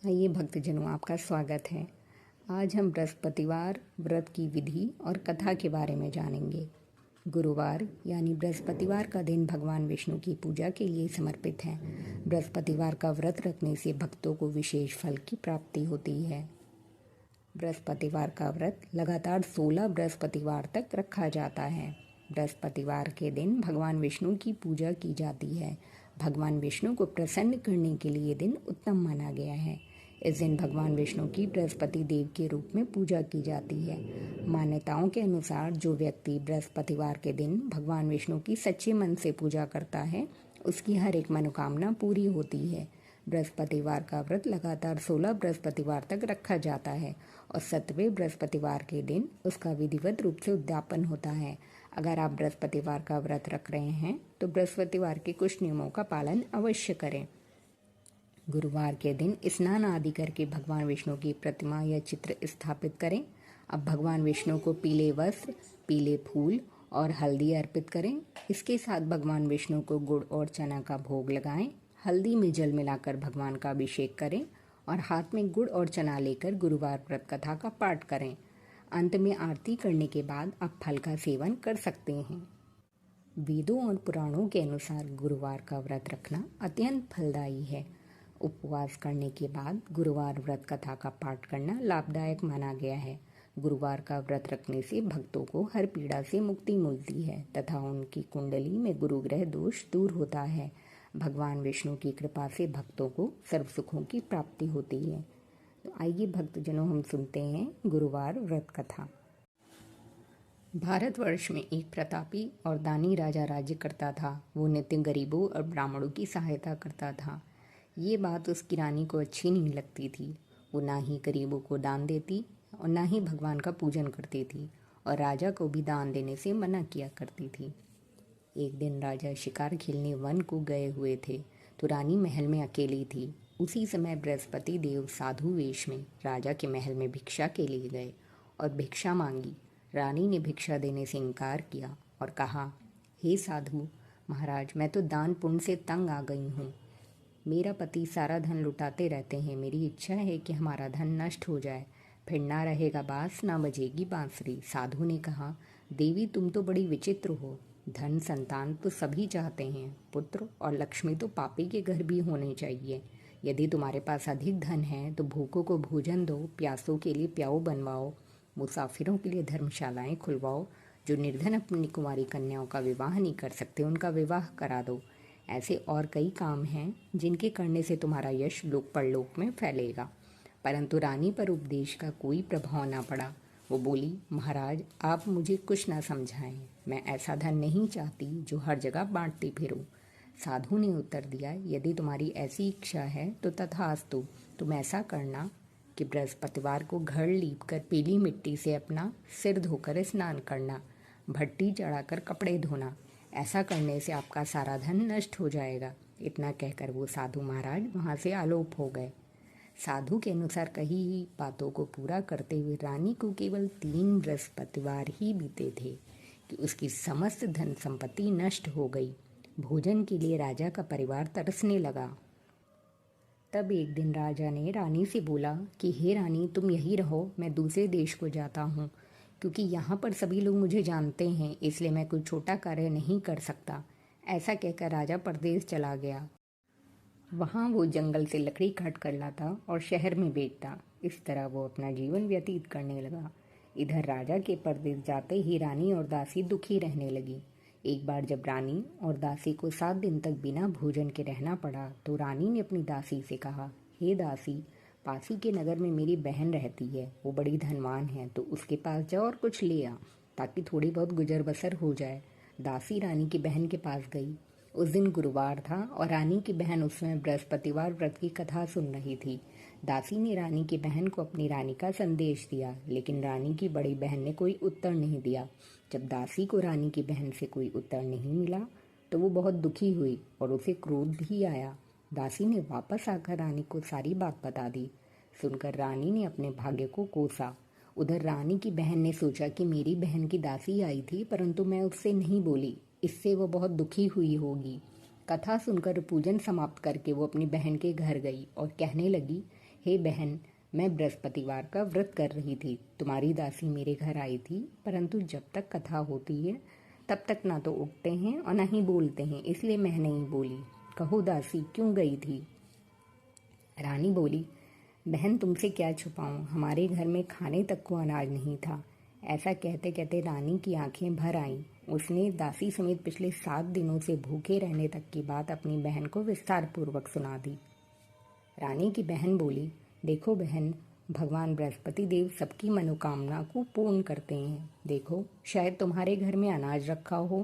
आइए भक्तजनों, आपका स्वागत है। आज हम बृहस्पतिवार व्रत की विधि और कथा के बारे में जानेंगे। गुरुवार यानी बृहस्पतिवार का दिन भगवान विष्णु की पूजा के लिए समर्पित है। बृहस्पतिवार का व्रत रखने से भक्तों को विशेष फल की प्राप्ति होती है। बृहस्पतिवार का व्रत लगातार 16 बृहस्पतिवार तक रखा जाता है। बृहस्पतिवार के दिन भगवान विष्णु की पूजा की जाती है। भगवान विष्णु को प्रसन्न करने के लिए दिन उत्तम माना गया है। इस दिन भगवान विष्णु की बृहस्पति देव के रूप में पूजा की जाती है। मान्यताओं के अनुसार जो व्यक्ति बृहस्पतिवार के दिन भगवान विष्णु की सच्चे मन से पूजा करता है, उसकी हर एक मनोकामना पूरी होती है। बृहस्पतिवार का व्रत लगातार 16 बृहस्पतिवार तक रखा जाता है और 7वें बृहस्पतिवार के दिन उसका विधिवत रूप से उद्यापन होता है। अगर आप बृहस्पतिवार का व्रत रख रहे हैं तो बृहस्पतिवार के कुछ नियमों का पालन अवश्य करें। गुरुवार के दिन स्नान आदि करके भगवान विष्णु की प्रतिमा या चित्र स्थापित करें। अब भगवान विष्णु को पीले वस्त्र, पीले फूल और हल्दी अर्पित करें। इसके साथ भगवान विष्णु को गुड़ और चना का भोग लगाएं। हल्दी में जल मिलाकर भगवान का अभिषेक करें और हाथ में गुड़ और चना लेकर गुरुवार व्रत कथा का पाठ करें। अंत में आरती करने के बाद आप फल का सेवन कर सकते हैं। वेदों और पुराणों के अनुसार गुरुवार का व्रत रखना अत्यंत फलदायी है। उपवास करने के बाद गुरुवार व्रत कथा का पाठ करना लाभदायक माना गया है। गुरुवार का व्रत रखने से भक्तों को हर पीड़ा से मुक्ति मिलती है तथा उनकी कुंडली में गुरु ग्रह दोष दूर होता है। भगवान विष्णु की कृपा से भक्तों को सर्व सुखों की प्राप्ति होती है। तो आइए भक्तजनों, हम सुनते हैं गुरुवार व्रत कथा। भारतवर्ष में एक प्रतापी और दानी राजा राज्य करता था। वो नित्य गरीबों और ब्राह्मणों की सहायता करता था। ये बात उसकी रानी को अच्छी नहीं लगती थी। वो ना ही गरीबों को दान देती और ना ही भगवान का पूजन करती थी और राजा को भी दान देने से मना किया करती थी। एक दिन राजा शिकार खेलने वन को गए हुए थे तो रानी महल में अकेली थी। उसी समय बृहस्पति देव साधु वेश में राजा के महल में भिक्षा के लिए गए और भिक्षा मांगी। रानी ने भिक्षा देने से इनकार किया और कहा, हे साधु महाराज, मैं तो दान पुण्य से तंग आ गई हूँ। मेरा पति सारा धन लुटाते रहते हैं। मेरी इच्छा है कि हमारा धन नष्ट हो जाए, फिर ना रहेगा बांस ना बजेगी बांसुरी। साधु ने कहा, देवी तुम तो बड़ी विचित्र हो। धन संतान तो सभी चाहते हैं, पुत्र और लक्ष्मी तो पापी के घर भी होने चाहिए। यदि तुम्हारे पास अधिक धन है तो भूखों को भोजन दो, प्यासों के लिए प्याऊ बनवाओ, मुसाफिरों के लिए धर्मशालाएं खुलवाओ, जो निर्धन अपनी कुंवारी कन्याओं का विवाह नहीं कर सकते उनका विवाह करा दो। ऐसे और कई काम हैं जिनके करने से तुम्हारा यश लोक परलोक में फैलेगा। परंतु रानी पर उपदेश का कोई प्रभाव ना पड़ा। वो बोली, महाराज आप मुझे कुछ ना समझाएं। मैं ऐसा धन नहीं चाहती जो हर जगह बांटती फिरूं। साधु ने उत्तर दिया, यदि तुम्हारी ऐसी इच्छा है तो तथास्तु। तुम ऐसा करना कि बृहस्पतिवार को घर लीपकर पीली मिट्टी से अपना सिर धोकर स्नान करना, भट्टी चढ़ाकर कपड़े धोना। ऐसा करने से आपका सारा धन नष्ट हो जाएगा। इतना कहकर वो साधु महाराज वहाँ से आलोप हो गए। साधु के अनुसार कही ही बातों को पूरा करते हुए रानी को केवल 3 बृहस्पतिवार ही बीते थे कि उसकी समस्त धन संपत्ति नष्ट हो गई। भोजन के लिए राजा का परिवार तरसने लगा। तब एक दिन राजा ने रानी से बोला कि हे रानी, तुम यही रहो, मैं दूसरे देश को जाता हूँ, क्योंकि यहाँ पर सभी लोग मुझे जानते हैं, इसलिए मैं कोई छोटा कार्य नहीं कर सकता। ऐसा कहकर राजा परदेश चला गया। वहाँ वो जंगल से लकड़ी काट कर लाता और शहर में बेचता। इस तरह वो अपना जीवन व्यतीत करने लगा। इधर राजा के परदेश जाते ही रानी और दासी दुखी रहने लगी। एक बार जब रानी और दासी को 7 दिन तक बिना भोजन के रहना पड़ा तो रानी ने अपनी दासी से कहा, हे दासी, पासी के नगर में मेरी बहन रहती है, वो बड़ी धनवान है, तो उसके पास जाओ और कुछ ले आ ताकि थोड़ी बहुत गुजर बसर हो जाए। दासी रानी की बहन के पास गई। उस दिन गुरुवार था और रानी की बहन उस समय बृहस्पतिवार व्रत की कथा सुन रही थी। दासी ने रानी की बहन को अपनी रानी का संदेश दिया, लेकिन रानी की बड़ी बहन ने कोई उत्तर नहीं दिया। जब दासी को रानी की बहन से कोई उत्तर नहीं मिला तो वो बहुत दुखी हुई और उसे क्रोध भी आया। दासी ने वापस आकर रानी को सारी बात बता दी। सुनकर रानी ने अपने भाग्य को कोसा। उधर रानी की बहन ने सोचा कि मेरी बहन की दासी आई थी परंतु मैं उससे नहीं बोली, इससे वो बहुत दुखी हुई होगी। कथा सुनकर पूजन समाप्त करके वो अपनी बहन के घर गई और कहने लगी, हे बहन, मैं बृहस्पतिवार का व्रत कर रही थी। तुम्हारी दासी मेरे घर आई थी, परंतु जब तक कथा होती है तब तक ना तो उठते हैं और ना ही बोलते हैं, इसलिए मैं नहीं बोली। कहो दासी, क्यों गई थी? रानी बोली, बहन तुमसे क्या छुपाऊं, हमारे घर में खाने तक को अनाज नहीं था। ऐसा कहते कहते रानी की आंखें भर आईं। उसने दासी समेत पिछले 7 दिनों से भूखे रहने तक की बात अपनी बहन को विस्तार पूर्वक सुना दी। रानी की बहन बोली, देखो बहन, भगवान बृहस्पति देव सबकी मनोकामना को पूर्ण करते हैं। देखो, शायद तुम्हारे घर में अनाज रखा हो।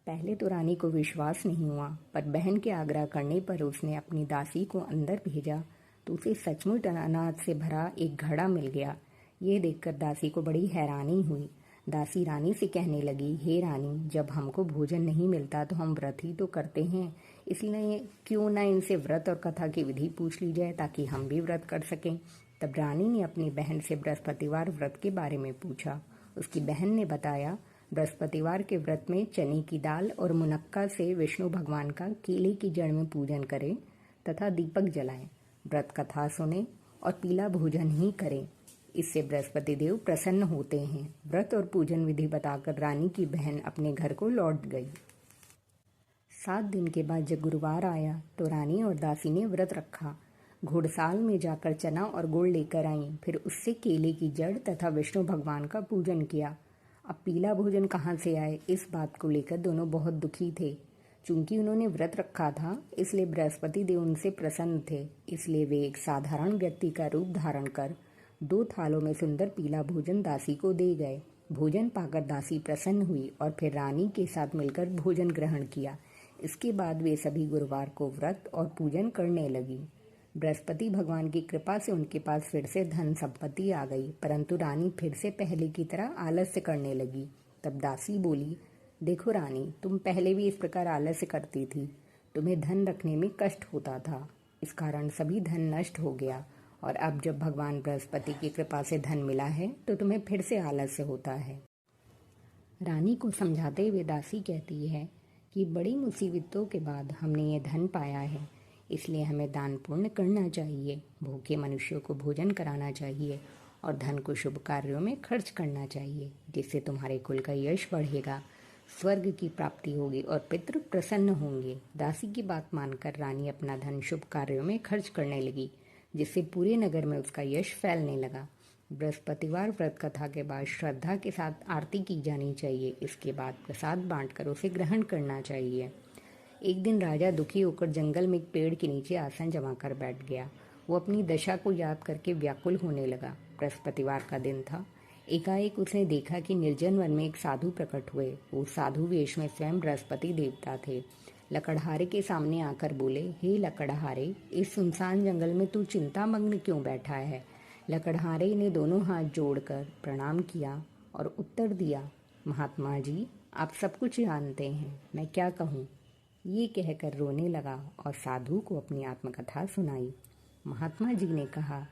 पहले तो रानी को विश्वास नहीं हुआ, पर बहन के आग्रह करने पर उसने अपनी दासी को अंदर भेजा तो उसे सचमुच अनाज से भरा एक घड़ा मिल गया। ये देखकर दासी को बड़ी हैरानी हुई। दासी रानी से कहने लगी, हे रानी, जब हमको भोजन नहीं मिलता तो हम व्रत ही तो करते हैं, इसलिए क्यों ना इनसे व्रत और कथा की विधि पूछ ली जाए ताकि हम भी व्रत कर सकें। तब रानी ने अपनी बहन से बृहस्पतिवार व्रत के बारे में पूछा। उसकी बहन ने बताया, बृहस्पतिवार के व्रत में चने की दाल और मुनक्का से विष्णु भगवान का केले की जड़ में पूजन करें तथा दीपक जलाएं, व्रत कथा सुने और पीला भोजन ही करें। इससे बृहस्पति देव प्रसन्न होते हैं। व्रत और पूजन विधि बताकर रानी की बहन अपने घर को लौट गई। 7 दिन के बाद जब गुरुवार आया तो रानी और दासी ने व्रत रखा। घुड़साल में जाकर चना और गुड़ लेकर आईं, फिर उससे केले की जड़ तथा विष्णु भगवान का पूजन किया। अब पीला भोजन कहाँ से आए, इस बात को लेकर दोनों बहुत दुखी थे। चूंकि उन्होंने व्रत रखा था, इसलिए बृहस्पति देव उनसे प्रसन्न थे। इसलिए वे एक साधारण व्यक्ति का रूप धारण कर 2 थालों में सुंदर पीला भोजन दासी को दे गए। भोजन पाकर दासी प्रसन्न हुई और फिर रानी के साथ मिलकर भोजन ग्रहण किया। इसके बाद वे सभी गुरुवार को व्रत और पूजन करने लगी। बृहस्पति भगवान की कृपा से उनके पास फिर से धन संपत्ति आ गई, परंतु रानी फिर से पहले की तरह आलस्य करने लगी। तब दासी बोली, देखो रानी, तुम पहले भी इस प्रकार आलस्य करती थी। तुम्हें धन रखने में कष्ट होता था, इस कारण सभी धन नष्ट हो गया, और अब जब भगवान बृहस्पति की कृपा से धन मिला है तो तुम्हें फिर से आलस्य होता है। रानी को समझाते हुए दासी कहती है कि बड़ी मुसीबतों के बाद हमने ये धन पाया है, इसलिए हमें दान पुण्य करना चाहिए, भूखे मनुष्यों को भोजन कराना चाहिए और धन को शुभ कार्यों में खर्च करना चाहिए, जिससे तुम्हारे कुल का यश बढ़ेगा, स्वर्ग की प्राप्ति होगी और पितृ प्रसन्न होंगे। दासी की बात मानकर रानी अपना धन शुभ कार्यों में खर्च करने लगी, जिससे पूरे नगर में उसका यश फैलने लगा। बृहस्पतिवार व्रत कथा के बाद श्रद्धा के साथ आरती की जानी चाहिए। इसके बाद प्रसाद बांटकर उसे ग्रहण करना चाहिए। एक दिन राजा दुखी होकर जंगल में एक पेड़ के नीचे आसन जमाकर बैठ गया। वो अपनी दशा को याद करके व्याकुल होने लगा। बृहस्पतिवार का दिन था। एकाएक उसने देखा कि निर्जन वन में एक साधु प्रकट हुए। वो साधु वेश में स्वयं बृहस्पति देवता थे। लकड़हारे के सामने आकर बोले, हे लकड़हारे, इस सुनसान जंगल में तू चिंतामग्न क्यों बैठा है? लकड़हारे ने दोनों हाथ जोड़कर प्रणाम किया और उत्तर दिया, महात्मा जी, आप सब कुछ जानते हैं, मैं क्या कहूँ? ये कहकर रोने लगा और साधु को अपनी आत्मकथा सुनाई। महात्मा जी ने कहा,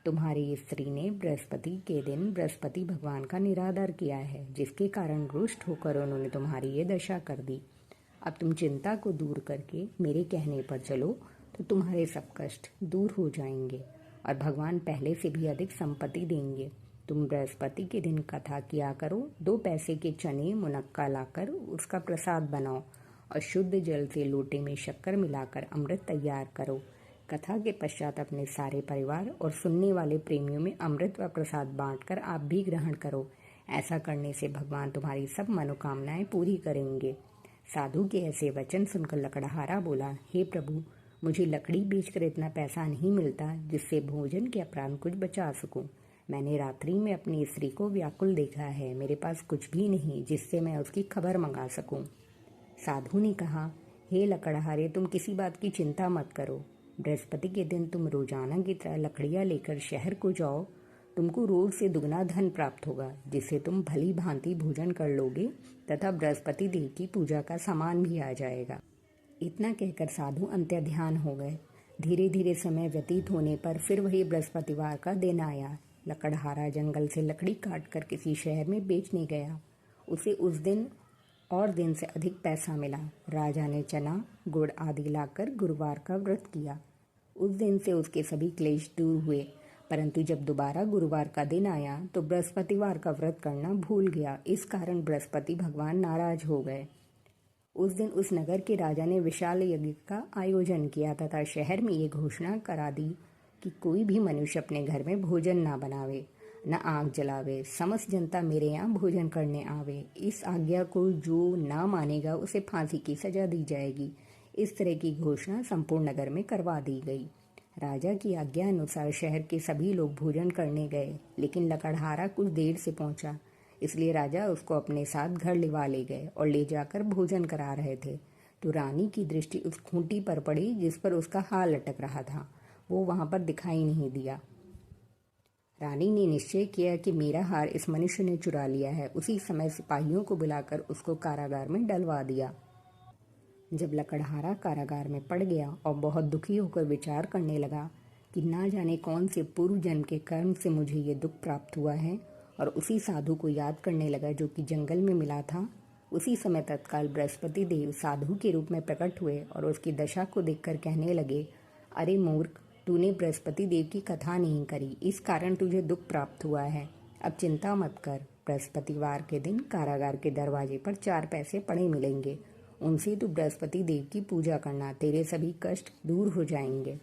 तुम्हारी स्त्री ने बृहस्पति के दिन बृहस्पति भगवान का निरादर किया है, जिसके कारण रुष्ट होकर उन्होंने तुम्हारी ये दशा कर दी। अब तुम चिंता को दूर करके मेरे कहने पर चलो तो तुम्हारे सब कष्ट दूर हो जाएंगे और भगवान पहले से भी अधिक संपत्ति देंगे। तुम बृहस्पति के दिन कथा किया करो। 2 पैसे के चने मुनक्का लाकर उसका प्रसाद बनाओ और शुद्ध जल से लोटे में शक्कर मिलाकर अमृत तैयार करो। कथा के पश्चात अपने सारे परिवार और सुनने वाले प्रेमियों में अमृत व प्रसाद बांटकर आप भी ग्रहण करो। ऐसा करने से भगवान तुम्हारी सब मनोकामनाएं पूरी करेंगे। साधु के ऐसे वचन सुनकर लकड़हारा बोला, हे प्रभु, मुझे लकड़ी बेचकर इतना पैसा नहीं मिलता जिससे भोजन के उपरांत कुछ बचा सकूं। मैंने रात्रि में अपनी स्त्री को व्याकुल देखा है। मेरे पास कुछ भी नहीं जिससे मैं उसकी खबर मंगा सकूं। साधु ने कहा, हे लकड़हारे, तुम किसी बात की चिंता मत करो। बृहस्पति के दिन तुम रोजाना की तरह लकड़ियाँ लेकर शहर को जाओ। तुमको रोज से दुगना धन प्राप्त होगा, जिससे तुम भली भांति भोजन कर लोगे तथा बृहस्पति देव की पूजा का सामान भी आ जाएगा। इतना कहकर साधु अंतर्ध्यान हो गए। धीरे धीरे समय व्यतीत होने पर फिर वही बृहस्पतिवार का दिन आया। लकड़हारा जंगल से लकड़ी काटकर किसी शहर में बेचने गया। उसे उस दिन और दिन से अधिक पैसा मिला। राजा ने चना, गुड़ आदि लाकर गुरुवार का व्रत किया। उस दिन से उसके सभी क्लेश दूर हुए, परंतु जब दोबारा गुरुवार का दिन आया तो बृहस्पतिवार का व्रत करना भूल गया। इस कारण बृहस्पति भगवान नाराज हो गए। उस दिन उस नगर के राजा ने विशाल यज्ञ का आयोजन किया तथा शहर में ये घोषणा करा दी कि कोई भी मनुष्य अपने घर में भोजन ना बनावे, न आग जलावे। समस्त जनता मेरे यहाँ भोजन करने आवे। इस आज्ञा को जो ना मानेगा उसे फांसी की सजा दी जाएगी। इस तरह की घोषणा संपूर्ण नगर में करवा दी गई। राजा की आज्ञा अनुसार शहर के सभी लोग भोजन करने गए, लेकिन लकड़हारा कुछ देर से पहुंचा, इसलिए राजा उसको अपने साथ घर लिवा ले गए और ले जाकर भोजन करा रहे थे तो रानी की दृष्टि उस खूंटी पर पड़ी जिस पर उसका हार लटक रहा था। वो वहां पर दिखाई नहीं दिया। रानी ने निश्चय किया कि मेरा हार इस मनुष्य ने चुरा लिया है। उसी समय सिपाहियों को बुलाकर उसको कारागार में डलवा दिया। जब लकड़हारा कारागार में पड़ गया और बहुत दुखी होकर विचार करने लगा कि ना जाने कौन से पूर्व जन्म के कर्म से मुझे ये दुख प्राप्त हुआ है, और उसी साधु को याद करने लगा जो कि जंगल में मिला था, उसी समय तत्काल बृहस्पति देव साधु के रूप में प्रकट हुए और उसकी दशा को देखकर कहने लगे, अरे मूर्ख, तूने बृहस्पति देव की कथा नहीं करी, इस कारण तुझे दुख प्राप्त हुआ है। अब चिंता मत कर। बृहस्पतिवार के दिन कारागार के दरवाजे पर 4 पैसे पड़े मिलेंगे, उनसे तू बृहस्पति देव की पूजा करना, तेरे सभी कष्ट दूर हो जाएंगे।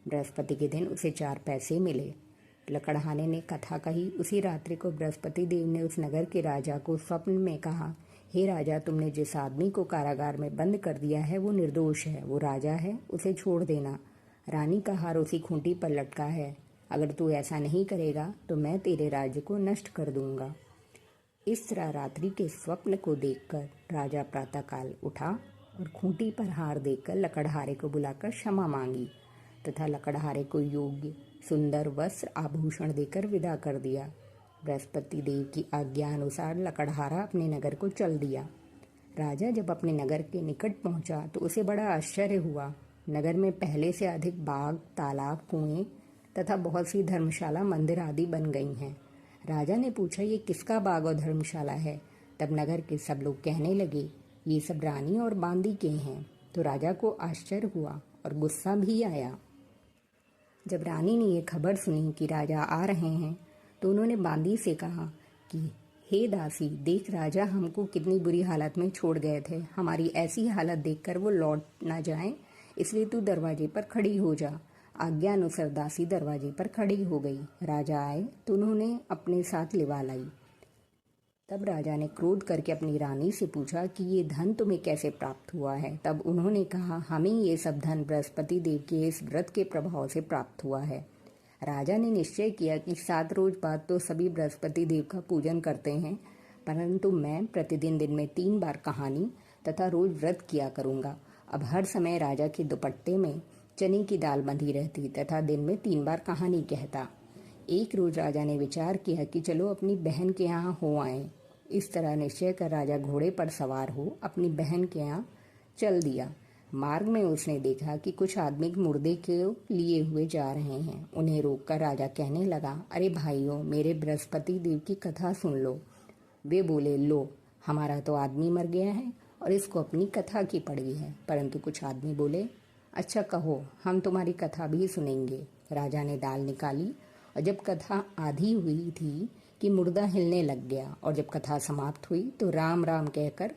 बृहस्पति के दिन उसे 4 पैसे मिले। लकड़हारे ने कथा कही। उसी रात्रि को बृहस्पति देव ने उस नगर के राजा को स्वप्न में कहा, हे राजा, तुमने जिस आदमी को कारागार में बंद कर दिया है वो निर्दोष है, वो राजा है, उसे छोड़ देना। रानी का हार उसी खूंटी पर लटका है। अगर तू ऐसा नहीं करेगा तो मैं तेरे राज्य को नष्ट कर दूंगा। इस तरह रात्रि के स्वप्न को देखकर राजा प्रातःकाल उठा और खूंटी पर हार देखकर लकड़हारे को बुलाकर क्षमा मांगी तथा लकड़हारे को योग्य सुंदर वस्त्र आभूषण देकर विदा कर दिया। बृहस्पति देव की आज्ञा अनुसार लकड़हारा अपने नगर को चल दिया। राजा जब अपने नगर के निकट पहुंचा तो उसे बड़ा आश्चर्य हुआ। नगर में पहले से अधिक बाग, तालाब, कुएं तथा बहुत सी धर्मशाला, मंदिर आदि बन गई हैं। राजा ने पूछा, ये किसका बाग और धर्मशाला है? तब नगर के सब लोग कहने लगे, ये सब रानी और बांदी के हैं। तो राजा को आश्चर्य हुआ और गुस्सा भी आया। जब रानी ने ये खबर सुनी कि राजा आ रहे हैं तो उन्होंने बांदी से कहा कि हे दासी, देख राजा हमको कितनी बुरी हालत में छोड़ गए थे। हमारी ऐसी हालत देखकर वो लौट ना जाएं, इसलिए तू दरवाजे पर खड़ी हो जा। आज्ञा अनुसार दासी दरवाजे पर खड़ी हो गई। राजा आए तो उन्होंने अपने साथ लिवा लाई। तब राजा ने क्रोध करके अपनी रानी से पूछा कि ये धन तुम्हें कैसे प्राप्त हुआ है? तब उन्होंने कहा, हमें ये सब धन बृहस्पति देव के इस व्रत के प्रभाव से प्राप्त हुआ है। राजा ने निश्चय किया कि 7 रोज बाद तो सभी बृहस्पति देव का पूजन करते हैं, परंतु मैं प्रतिदिन दिन में 3 बार कहानी तथा रोज व्रत किया करूँगा। अब हर समय राजा के दुपट्टे में चने की दाल बंधी रहती तथा दिन में 3 बार कहानी कहता। एक रोज राजा ने विचार किया कि चलो अपनी बहन के यहाँ हो आए। इस तरह निश्चय कर राजा घोड़े पर सवार हो अपनी बहन के यहाँ चल दिया। मार्ग में उसने देखा कि कुछ आदमी मुर्दे को लिए हुए जा रहे हैं। उन्हें रोककर राजा कहने लगा, अरे भाइयों, मेरे बृहस्पति देव की कथा सुन लो। वे बोले, लो, हमारा तो आदमी मर गया है और इसको अपनी कथा की पड़ी है। परंतु कुछ आदमी बोले, अच्छा कहो, हम तुम्हारी कथा भी सुनेंगे। राजा ने दाल निकाली और जब कथा आधी हुई थी कि मुर्दा हिलने लग गया, और जब कथा समाप्त हुई तो राम राम कहकर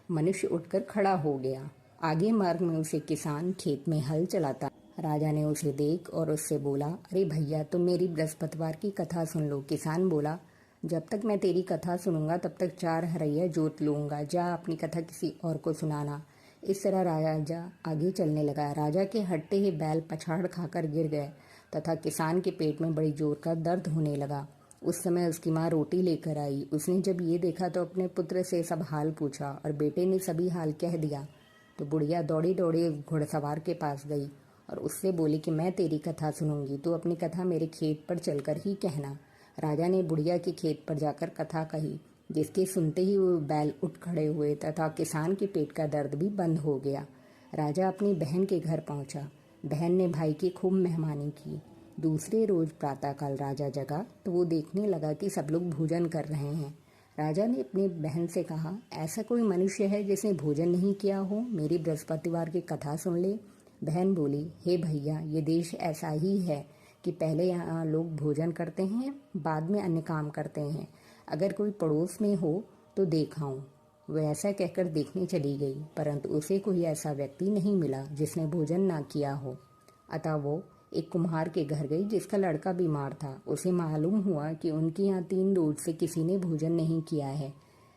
मनुष्य उठकर खड़ा हो गया। आगे मार्ग में उसे किसान खेत में हल चलाता। राजा ने उसे देख और उससे बोला, अरे भैया, तुम मेरी बृहस्पतिवार की कथा सुन लो। किसान बोला, जब तक मैं तेरी कथा सुनूंगा तब तक 4 हरैया जोत लूंगा। जा अपनी कथा किसी और को सुनाना। इस तरह राजा आगे चलने लगा। राजा के हटते ही बैल पछाड़ खाकर गिर गए तथा किसान के पेट में बड़ी जोर का दर्द होने लगा। उस समय उसकी माँ रोटी लेकर आई। उसने जब ये देखा तो अपने पुत्र से सब हाल पूछा और बेटे ने सभी हाल कह दिया। तो बुढ़िया दौड़ी दौड़ी उस घुड़सवार के पास गई और उससे बोली कि मैं तेरी कथा सुनूंगी, तो अपनी कथा मेरे खेत पर चलकर ही कहना। राजा ने बुढ़िया के खेत पर जाकर कथा कही, जिसके सुनते ही वो बैल उठ खड़े हुए तथा किसान के पेट का दर्द भी बंद हो गया। राजा अपनी बहन के घर पहुंचा। बहन ने भाई की खूब मेहमानी की। दूसरे रोज प्रातःकाल राजा जगा तो वो देखने लगा कि सब लोग भोजन कर रहे हैं। राजा ने अपनी बहन से कहा, ऐसा कोई मनुष्य है जिसने भोजन नहीं किया हो? मेरी बृहस्पतिवार की कथा सुन ले। बहन बोली, हे भैया, ये देश ऐसा ही है कि पहले यहाँ लोग भोजन करते हैं, बाद में अन्य काम करते हैं। अगर कोई पड़ोस में हो तो देखाऊं। वह ऐसा कहकर देखने चली गई, परंतु उसे कोई ऐसा व्यक्ति नहीं मिला जिसने भोजन ना किया हो। अतः वो एक कुम्हार के घर गई जिसका लड़का बीमार था। उसे मालूम हुआ कि उनके यहाँ 3 रोज से किसी ने भोजन नहीं किया है।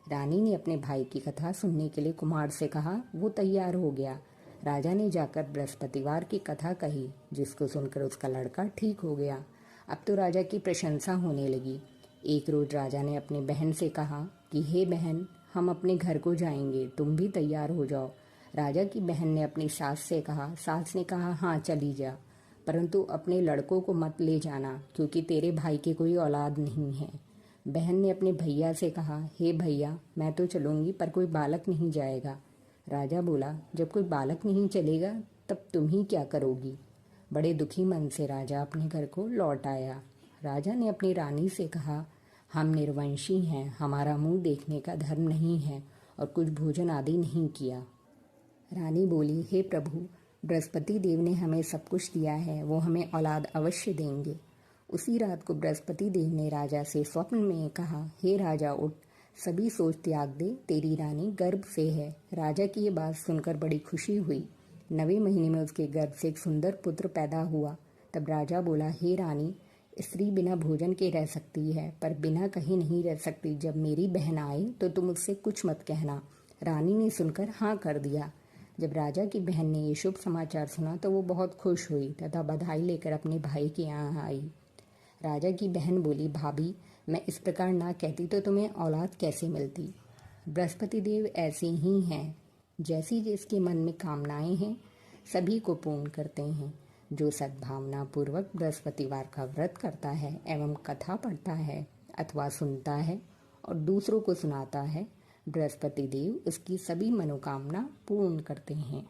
रानी ने अपने भाई की कथा सुनने के लिए कुम्हार से कहा। वो तैयार हो गया। राजा ने जाकर बृहस्पतिवार की कथा कही, जिसको सुनकर उसका लड़का ठीक हो गया। अब तो राजा की प्रशंसा होने लगी। एक रोज राजा ने अपनी बहन से कहा कि हे बहन, हम अपने घर को जाएंगे, तुम भी तैयार हो जाओ। राजा की बहन ने अपनी सास से कहा। सास ने कहा, हाँ चली जा, परंतु अपने लड़कों को मत ले जाना, क्योंकि तेरे भाई की कोई औलाद नहीं है। बहन ने अपने भैया से कहा, हे भैया, मैं तो चलूंगी, पर कोई बालक नहीं जाएगा। राजा बोला, जब कोई बालक नहीं चलेगा तब तुम ही क्या करोगी। बड़े दुखी मन से राजा अपने घर को लौट आया। राजा ने अपनी रानी से कहा, हम निर्वंशी हैं, हमारा मुंह देखने का धर्म नहीं है और कुछ भोजन आदि नहीं किया। रानी बोली, हे प्रभु, बृहस्पति देव ने हमें सब कुछ दिया है, वो हमें औलाद अवश्य देंगे। उसी रात को बृहस्पति देव ने राजा से स्वप्न में कहा, हे राजा, उठ, सभी सोच त्याग दे, तेरी रानी गर्भ से है। राजा की ये बात सुनकर बड़ी खुशी हुई। 9वें महीने में उसके गर्भ से एक सुंदर पुत्र पैदा हुआ। तब राजा बोला, हे रानी, स्त्री बिना भोजन के रह सकती है, पर बिना कहीं नहीं रह सकती। जब मेरी बहन आए तो तुम उससे कुछ मत कहना। रानी ने सुनकर हाँ कर दिया। जब राजा की बहन ने ये शुभ समाचार सुना तो वो बहुत खुश हुई तथा बधाई लेकर अपने भाई के यहाँ आई। राजा की बहन बोली, भाभी, मैं इस प्रकार ना कहती तो तुम्हें औलाद कैसे मिलती। बृहस्पति देव ऐसे ही हैं, जैसी जिसके मन में कामनाएं हैं सभी को पूर्ण करते हैं। जो सद्भावना पूर्वक बृहस्पतिवार का व्रत करता है एवं कथा पढ़ता है अथवा सुनता है और दूसरों को सुनाता है, बृहस्पति देव उसकी सभी मनोकामना पूर्ण करते हैं।